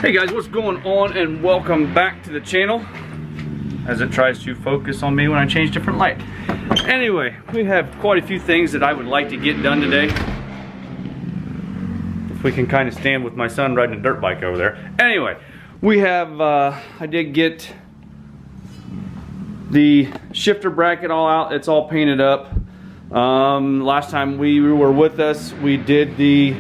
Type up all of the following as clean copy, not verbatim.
Hey guys, what's going on, and welcome back to the channel as it tries to focus on me when I change different light. Anyway, we have quite a few things that I would like to get done today. If we can kind of stand with my son riding a dirt bike over there. Anyway, we have, I did get the shifter bracket all out. It's all painted up. Last time we were with us, we did the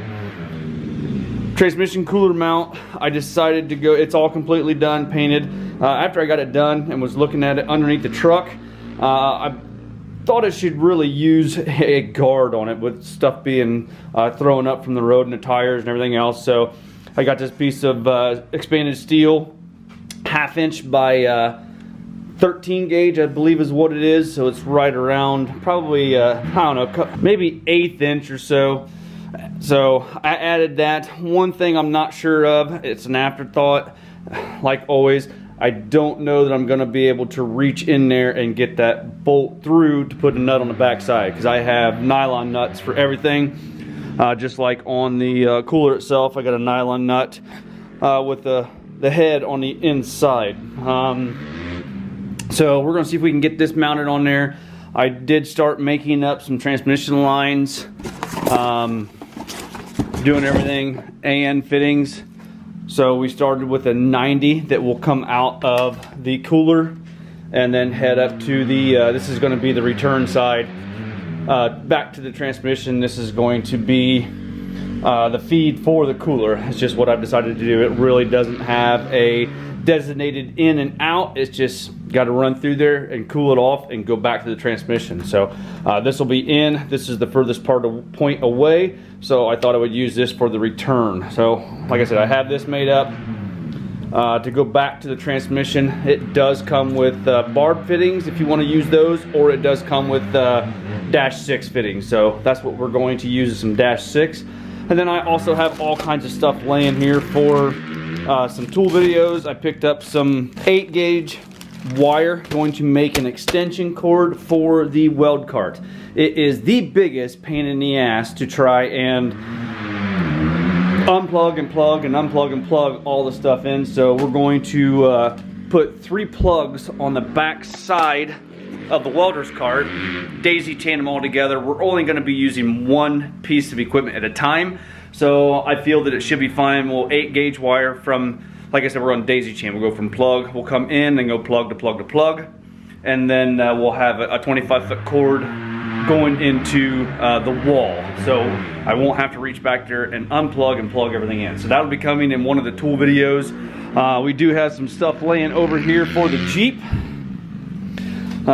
transmission cooler mount. I decided to go, it's all completely done, painted. After I got it done and was looking at it underneath the truck, I thought it should really use a guard on it with stuff being thrown up from the road and the tires and everything else. So I got this piece of expanded steel, 1/2 inch by 13 gauge, I believe is what it is. So it's right around probably, I don't know, maybe 1/8 inch or so. So I added that. One thing I'm not sure of, it's an afterthought, like always, I don't know that I'm going to be able to reach in there and get that bolt through to put a nut on the back side, because I have nylon nuts for everything. Just like on the cooler itself, I got a nylon nut with the head on the inside. So we're going to see if we can get this mounted on there. I did start making up some transmission lines, doing everything and fittings. So we started with a 90 that will come out of the cooler and then head up to the, this is going to be the return side, back to the transmission. This is going to be the feed for the cooler. It's just what I've decided to do. It really doesn't have a designated in and out. It's just got to run through there and cool it off and go back to the transmission. So this will be in. This is the furthest point away, so I thought I would use this for the return. So like I said, I have this made up to go back to the transmission. It does come with barb fittings if you want to use those, or it does come with -6 fittings. So that's what we're going to use, is some -6. And then I also have all kinds of stuff laying here for some tool videos. I picked up some 8 gauge wire, going to make an extension cord for the weld cart. It is the biggest pain in the ass to try and unplug and plug and unplug and plug all the stuff in. So we're going to put 3 plugs on the back side of the welder's cart, daisy chain them all together. We're only going to be using one piece of equipment at a time, so I feel that it should be fine. We'll 8 gauge wire from, like I said, we're on daisy chain. We'll go from plug, we'll come in and go plug to plug to plug, and then we'll have a 25-foot cord going into the wall, so I won't have to reach back there and unplug and plug everything in. So that'll be coming in one of the tool videos. We do have some stuff laying over here for the Jeep.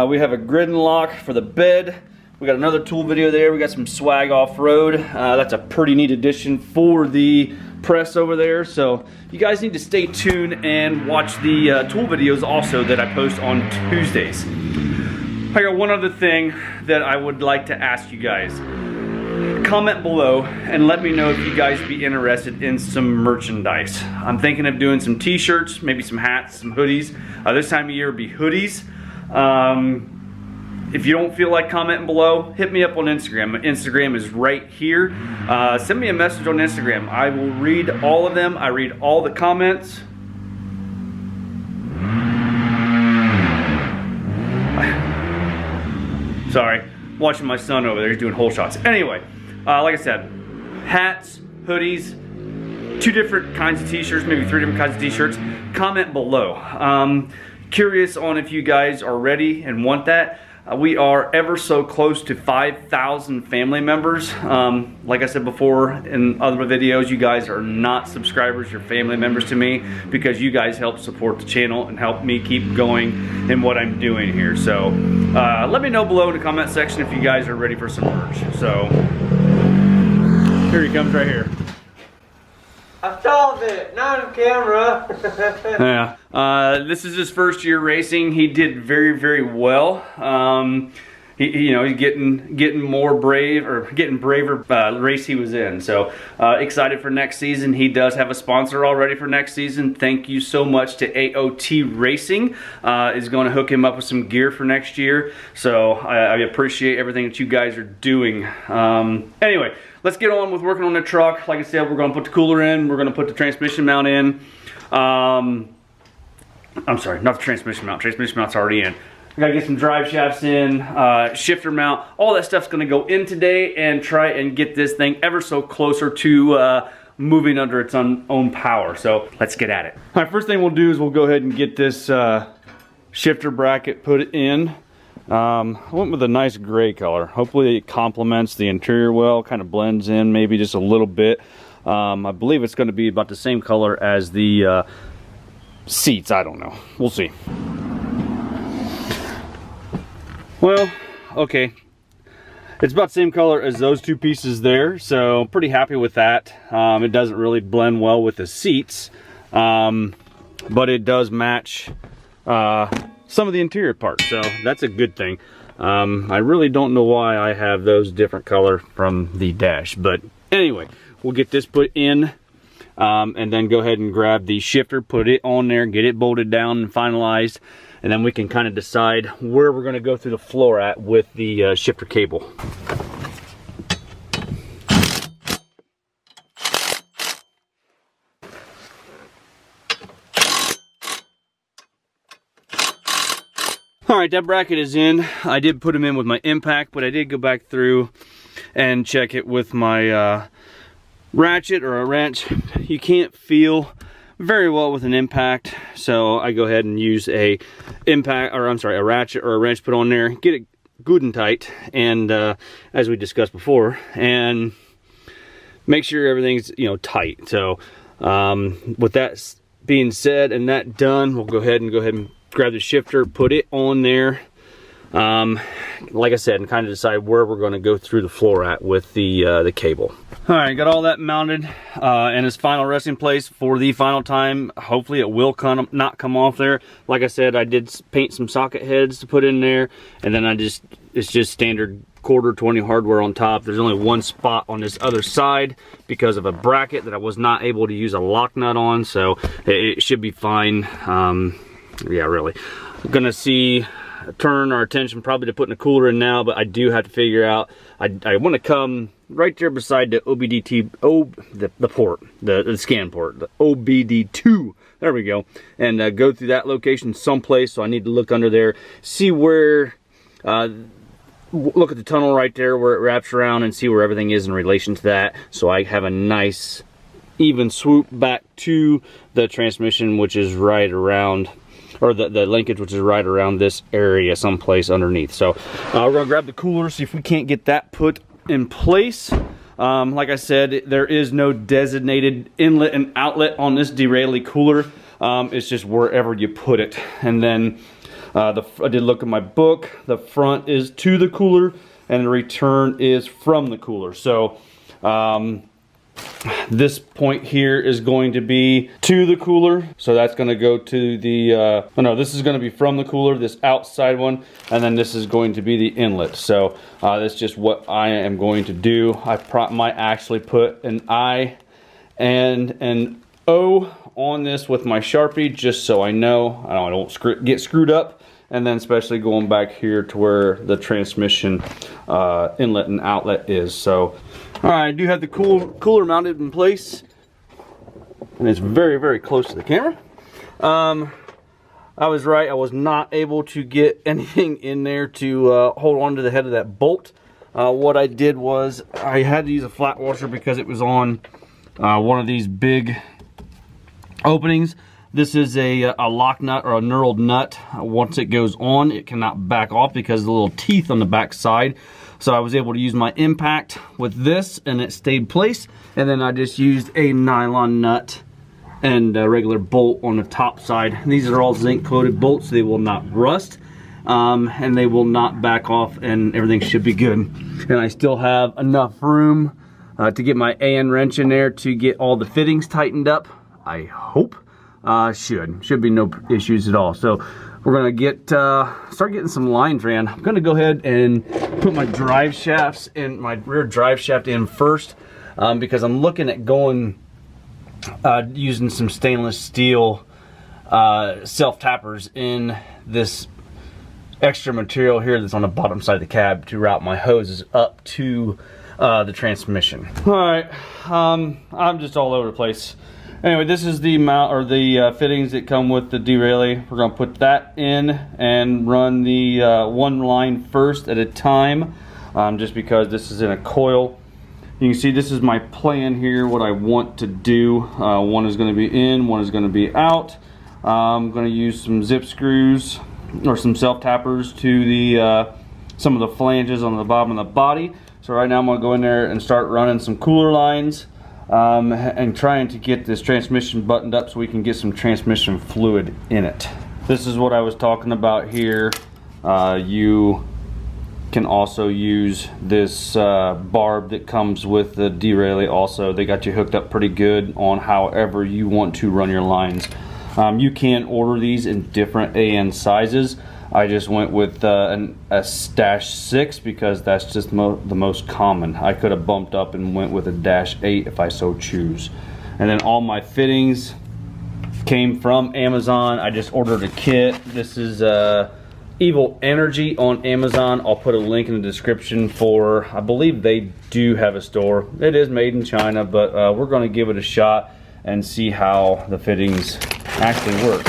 We have a grid and lock for the bed. We got another tool video there. We got some swag off-road. That's a pretty neat addition for the press over there. So you guys need to stay tuned and watch the tool videos also that I post on Tuesdays. I got one other thing that I would like to ask you guys. Comment below and let me know if you guys be interested in some merchandise. I'm thinking of doing some t-shirts, maybe some hats, some hoodies. This time of year would be hoodies. If you don't feel like commenting below, hit me up on Instagram. My Instagram is right here. Send me a message on Instagram. I will read all of them. I read all the comments. Sorry, watching my son over there. He's doing hole shots. Anyway, like I said, hats, hoodies, 2 different kinds of t-shirts, maybe 3 different kinds of t-shirts. Comment below. Curious on if you guys are ready and want that. We are ever so close to 5,000 family members. Like I said before in other videos, you guys are not subscribers, you're family members to me, because you guys help support the channel and help me keep going in what I'm doing here. So let me know below in the comment section if you guys are ready for some merch. So here he comes right here. I solved it, not on camera. Yeah. This is his first year racing. He did very, very well. He's getting more brave, or getting braver race he was in. So excited for next season. He does have a sponsor already for next season. Thank you so much to AOT Racing. Is going to hook him up with some gear for next year. So I appreciate everything that you guys are doing. Anyway, let's get on with working on the truck. Like I said, we're going to put the cooler in. We're going to put the transmission mount in. I'm sorry, not the transmission mount. Transmission mount's already in. I gotta get some drive shafts in, shifter mount. All that stuff's gonna go in today and try and get this thing ever so closer to moving under its own power. So let's get at it. All right, first thing we'll do is we'll go ahead and get this shifter bracket put in. I went with a nice gray color. Hopefully it complements the interior well, kind of blends in maybe just a little bit. I believe it's gonna be about the same color as the seats. I don't know, we'll see. Well, okay, it's about the same color as those two pieces there, so pretty happy with that. It doesn't really blend well with the seats, but it does match some of the interior parts, so that's a good thing. I really don't know why I have those different color from the dash, but anyway, we'll get this put in, and then go ahead and grab the shifter, put it on there, get it bolted down and finalized. And then we can kind of decide where we're going to go through the floor at with the shifter cable. All right, that bracket is in. I did put them in with my impact, but I did go back through and check it with my ratchet or a wrench. You can't feel very well with an impact, so I go ahead and use a ratchet or a wrench put on there, get it good and tight, and as we discussed before, and make sure everything's tight. So with that being said and that done, we'll go ahead and grab the shifter, put it on there, like I said, and kind of decide where we're going to go through the floor at with the cable. All right, got all that mounted in its final resting place for the final time. Hopefully it will not come off there. Like I said, I did paint some socket heads to put in there, and then it's just standard quarter 20 hardware on top. There's only one spot on this other side because of a bracket that I was not able to use a lock nut on, so it should be fine. Yeah, really. I'm gonna turn our attention probably to putting a cooler in now, but I do have to figure out, I want to come right there beside the the port, the scan port, the OBD2, there we go, and go through that location someplace. So I need to look under there, see where, look at the tunnel right there where it wraps around and see where everything is in relation to that, so I have a nice even swoop back to the transmission, which is right around, or the linkage, which is right around this area someplace underneath. So we're gonna grab the cooler, see if we can't get that put in place. Like I said, there is no designated inlet and outlet on this derailleur cooler. It's just wherever you put it. And then I did look at my book. The front is to the cooler and the return is from the cooler. So this point here is going to be to the cooler, so that's going to go to the oh no, this is going to be from the cooler, this outside one, and then this is going to be the inlet. So that's just what I am going to do. I might actually put an I and an O on this with my Sharpie, just so I know I don't get screwed up. And then especially going back here to where the transmission inlet and outlet is. So all right, I do have the cooler mounted in place, and it's very, very close to the camera. I was right, I was not able to get anything in there to hold on to the head of that bolt. What I did was I had to use a flat washer because it was on one of these big openings. This is a lock nut or a knurled nut. Once it goes on, it cannot back off because of the little teeth on the back side. So I was able to use my impact with this and it stayed place. And then I just used a nylon nut and a regular bolt on the top side. These are all zinc coated bolts, so they will not rust. And they will not back off, and everything should be good. And I still have enough room to get my AN wrench in there to get all the fittings tightened up, I hope. Should be no issues at all. So we're gonna start getting some lines ran. I'm gonna go ahead and put my drive shafts in, my rear drive shaft in first, because I'm looking at going using some stainless steel self tappers in this extra material here that's on the bottom side of the cab to route my hoses up to the transmission. All right, I'm just all over the place. Anyway, this is the mount or the fittings that come with the derailleur. We're gonna put that in and run the one line first at a time, just because this is in a coil. You can see this is my plan here, what I want to do. One is gonna be in, one is gonna be out. I'm gonna use some zip screws or some self-tappers to the some of the flanges on the bottom of the body. So right now I'm gonna go in there and start running some cooler lines and trying to get this transmission buttoned up so we can get some transmission fluid in it. This is what I was talking about here. You can also use this barb that comes with the derailleur also. They got you hooked up pretty good on however you want to run your lines. You can order these in different AN sizes. I just went with a -6 because that's just the most common. I could have bumped up and went with a -8 if I so choose. And then all my fittings came from Amazon. I just ordered a kit. This is Evil Energy on Amazon. I'll put a link in the description for, I believe they do have a store. It is made in China, but we're going to give it a shot and see how the fittings actually work.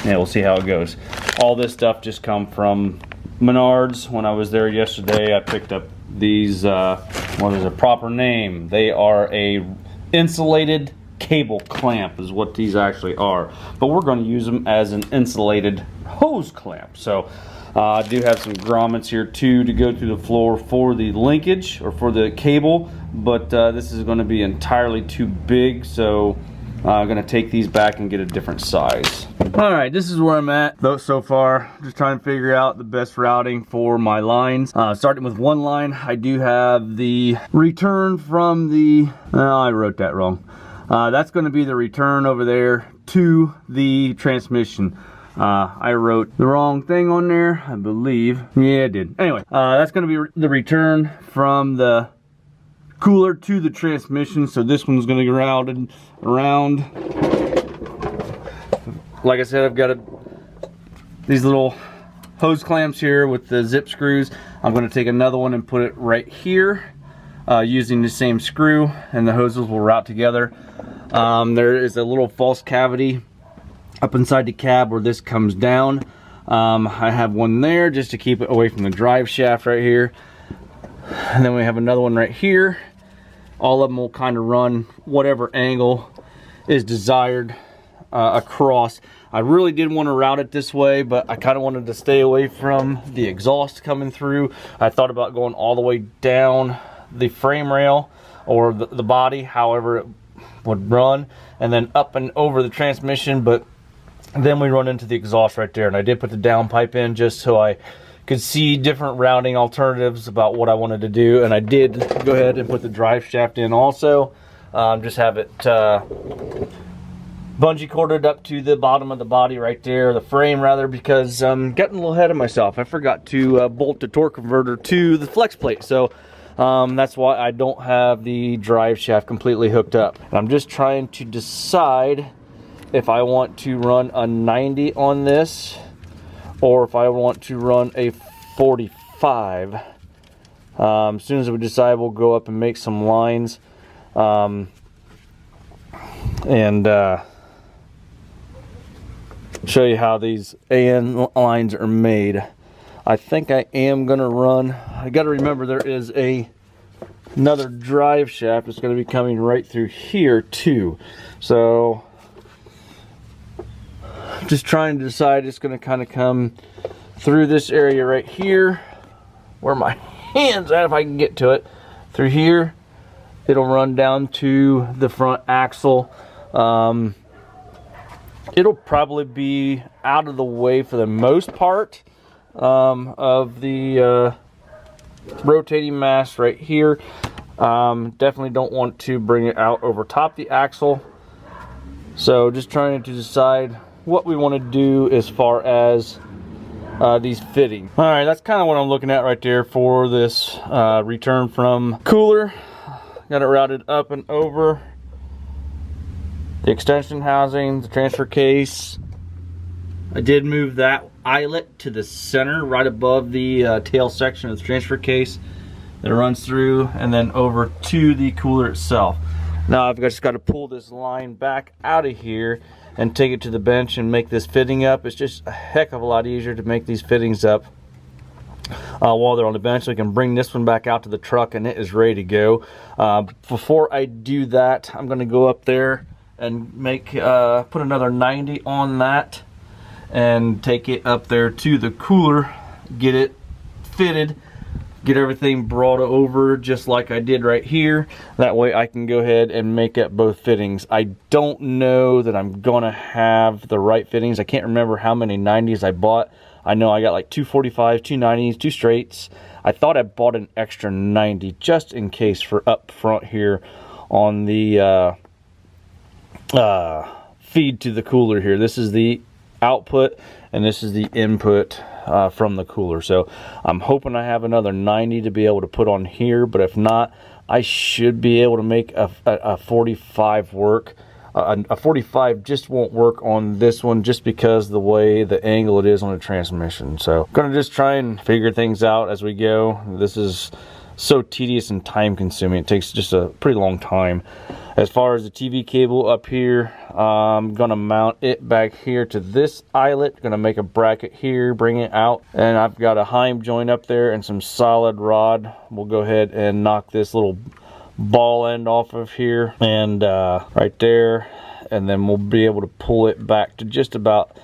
Yeah, we'll see how it goes. All this stuff just come from Menards. When I was there yesterday, I picked up these, what is a proper name? They are a insulated cable clamp is what these actually are. But we're going to use them as an insulated hose clamp. So I do have some grommets here too to go through the floor for the linkage or for the cable. But this is going to be entirely too big, so I'm going to take these back and get a different size. Alright, this is where I'm at so far. Just trying to figure out the best routing for my lines. Starting with one line, I do have the return from the... I wrote that wrong. That's going to be the return over there to the transmission. I wrote the wrong thing on there, I believe. Yeah, I did. Anyway, that's going to be the return from the cooler to the transmission. So this one's going to get routed around. Like I said, I've got these little hose clamps here with the zip screws. I'm going to take another one and put it right here using the same screw, and the hoses will route together. There is a little false cavity up inside the cab where this comes down. I have one there just to keep it away from the drive shaft right here. And then we have another one right here. All of them will kind of run whatever angle is desired across. I really did want to route it this way, but I kind of wanted to stay away from the exhaust coming through. I thought about going all the way down the frame rail or the body, however it would run, and then up and over the transmission, but then we run into the exhaust right there. And I did put the downpipe in just so I could see different routing alternatives about what I wanted to do. And I did go ahead and put the drive shaft in also. Just have it bungee corded up to the bottom of the body right there, the frame rather, because I'm getting a little ahead of myself. I forgot to bolt the torque converter to the flex plate. So that's why I don't have the drive shaft completely hooked up. And I'm just trying to decide if I want to run a 90 on this or if I want to run a 45. As soon as we decide, we'll go up and make some lines and show you how these AN lines are made. I think I am gonna run, I gotta remember there is another drive shaft that's gonna be coming right through here too. So just trying to decide, it's gonna kind of come through this area right here where my hand's at, if I can get to it. Through here, it'll run down to the front axle. It'll probably be out of the way for the most part of the rotating mass right here. Definitely don't want to bring it out over top the axle. So just trying to decide what we want to do as far as these fitting. All right, that's kind of what I'm looking at right there for this return from cooler. Got it routed up and over the extension housing, the transfer case. I did move that eyelet to the center right above the tail section of the transfer case that runs through and then over to the cooler itself. Now I've just got to pull this line back out of here and take it to the bench and make this fitting up. It's just a heck of a lot easier to make these fittings up while they're on the bench. So we can bring this one back out to the truck and it is ready to go. Before I do that, I'm going to go up there and put another 90 on that and take it up there to the cooler, get it fitted, get everything brought over just like I did right here. That way I can go ahead and make up both fittings. I don't know that I'm gonna have the right fittings. I can't remember how many 90s I bought. I know I got like 245s, 290s, 2 straights. I thought I bought an extra 90 just in case for up front here on the feed to the cooler here. This is the output and this is the input from the cooler. So I'm hoping I have another 90 to be able to put on here, but if not, I should be able to make a 45 work. A 45 just won't work on this one just because the way the angle it is on the transmission. So I'm gonna just try and figure things out as we go. This is so tedious and time consuming. It takes just a pretty long time. As far as the TV cable up here, I'm gonna mount it back here to this eyelet. Gonna make a bracket here, bring it out, and I've got a Heim joint up there and some solid rod. We'll go ahead and knock this little ball end off of here and right there, and then we'll be able to pull it back to just about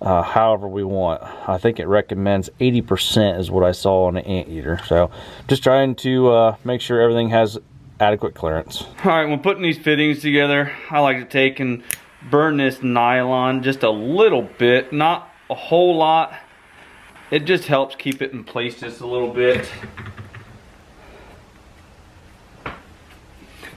however we want. I think it recommends 80% is what I saw on the Anteater. So just trying to make sure everything has adequate clearance. All right, when putting these fittings together, I like to take and burn this nylon just a little bit, not a whole lot. It just helps keep it in place just a little bit.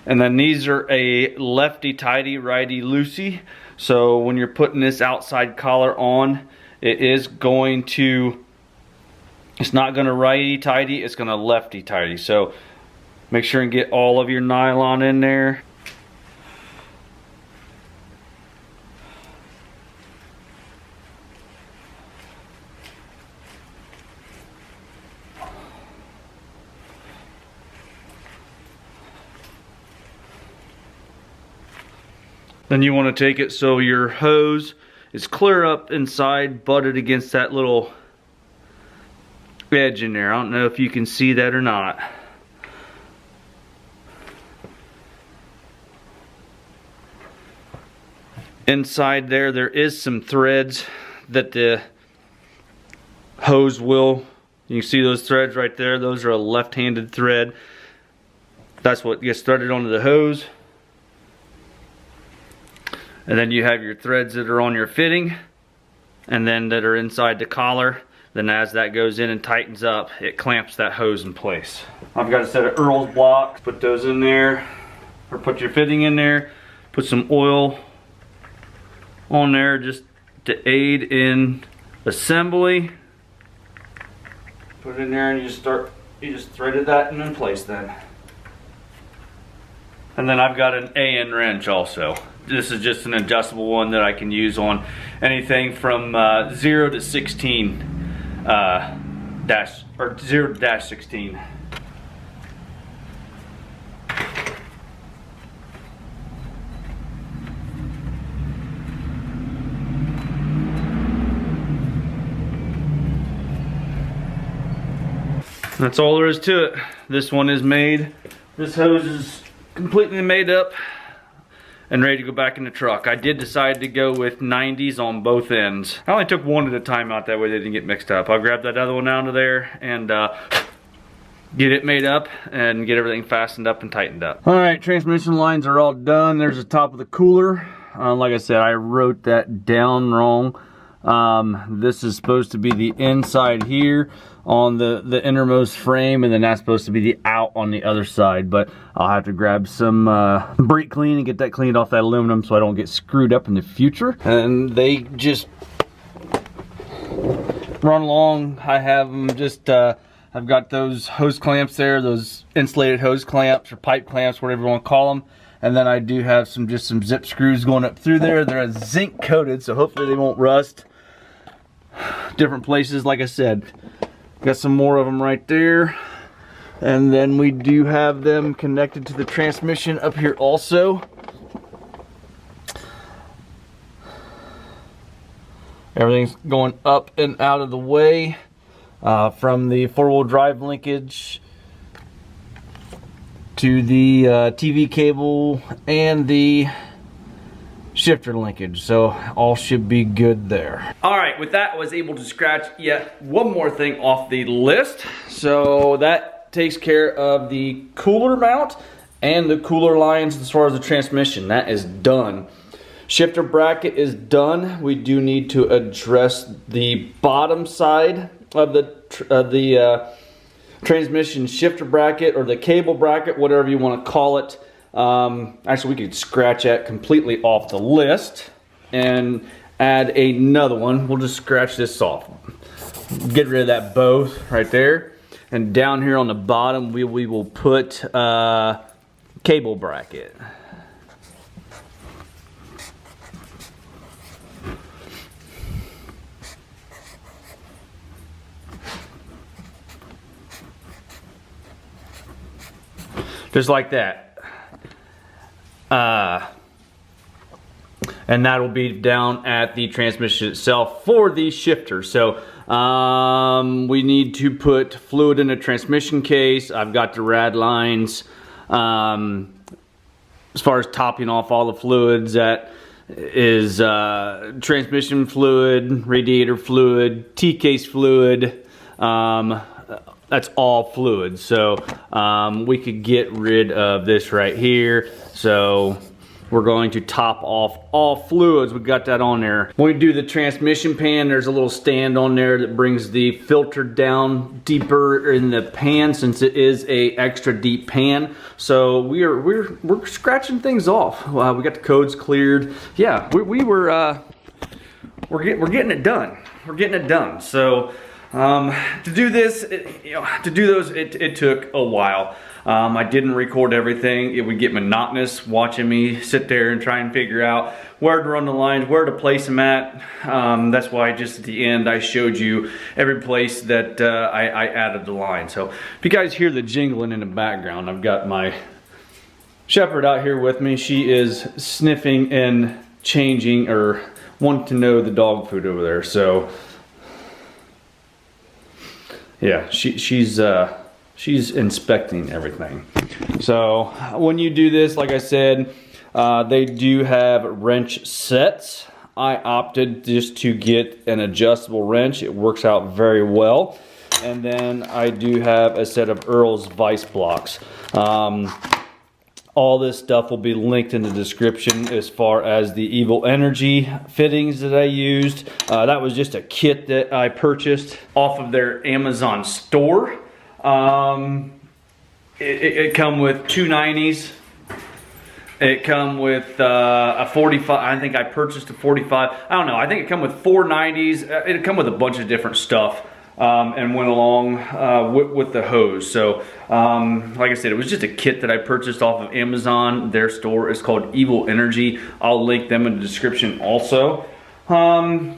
And then these are a lefty tighty, righty loosey. So when you're putting this outside collar on, it's not gonna righty tighty, it's gonna lefty tighty. So make sure and get all of your nylon in there. Then you want to take it so your hose is clear up inside, butted against that little edge in there. I don't know if you can see that or not. Inside there is some threads that the hose will, you can see those threads right there. Those are a left-handed thread. That's what gets threaded onto the hose. And then you have your threads that are on your fitting and then that are inside the collar. Then as that goes in and tightens up, it clamps that hose in place. I've got a set of Earl's blocks. Put those in there, or put your fitting in there. Put some oil on there just to aid in assembly. Put it in there and you just threaded that in place then. And then I've got an AN wrench also. This is just an adjustable one that I can use on anything from 0 to 16 0 to 16. That's all there is to it. This one is made. This hose is completely made up and ready to go back in the truck. I did decide to go with 90s on both ends. I only took one at a time out, that way they didn't get mixed up. I'll grab that other one out of there and get it made up and get everything fastened up and tightened up. All right, transmission lines are all done. There's the top of the cooler. Like I said, I wrote that down wrong. This is supposed to be the inside here on the innermost frame, and then that's supposed to be the out on the other side. But I'll have to grab some brake clean and get that cleaned off that aluminum so I don't get screwed up in the future. And they just run along. I have them just I've got those hose clamps there, those insulated hose clamps or pipe clamps, whatever you want to call them. And then I do have just some zip screws going up through there. They're zinc coated, so hopefully they won't rust. Different places, like I said. Got some more of them right there. And then we do have them connected to the transmission up here also. Everything's going up and out of the way from the four-wheel drive linkage to the TV cable and the shifter linkage, so all should be good there. All right, with that, I was able to scratch yet one more thing off the list. So that takes care of the cooler mount and the cooler lines as far as the transmission. That is done. Shifter bracket is done. We do need to address the bottom side of the transmission shifter bracket, or the cable bracket, whatever you want to call it. Actually, we could scratch that completely off the list and add another one. We'll just scratch this off. Get rid of that both right there. And down here on the bottom, we will put cable bracket. Just like that. And that'll be down at the transmission itself for the shifter. So we need to put fluid in the transmission case. I've got the rad lines. As far as topping off all the fluids, that is transmission fluid, radiator fluid, T-case fluid. That's all fluid. So we could get rid of this right here. So we're going to top off all fluids. We got that on there. When we do the transmission pan, there's a little stand on there that brings the filter down deeper in the pan, since it is a extra deep pan. So we're scratching things off. We got the codes cleared. Yeah, we're getting it done. We're getting it done. So to do this, it took a while. I didn't record everything. It would get monotonous watching me sit there and try and figure out where to run the lines, where to place them at. That's why just at the end I showed you every place that I added the line. So if you guys hear the jingling in the background, I've got my shepherd out here with me. She is sniffing and changing, or wanting to know the dog food over there. So yeah, she's inspecting everything. So when you do this, like I said, they do have wrench sets. I opted just to get an adjustable wrench. It works out very well. And then I do have a set of Earl's vice blocks. All this stuff will be linked in the description, as far as the Evil Energy fittings that I used. That was just a kit that I purchased off of their Amazon store. It come with two 90s. It come with a 45. I think I purchased a 45. I don't know. I think it come with four 90s. It come with a bunch of different stuff. And went along with the hose. So like I said, it was just a kit that I purchased off of Amazon. Their store is called Evil Energy. I'll link them in the description also. I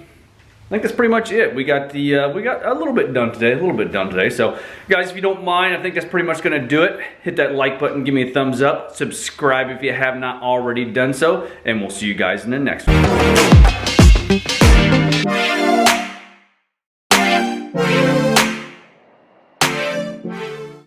think that's pretty much it. We got a little bit done today. So guys, if you don't mind, I think that's pretty much gonna do it. Hit that like button, give me a thumbs up, subscribe if you have not already done so, and we'll see you guys in the next one.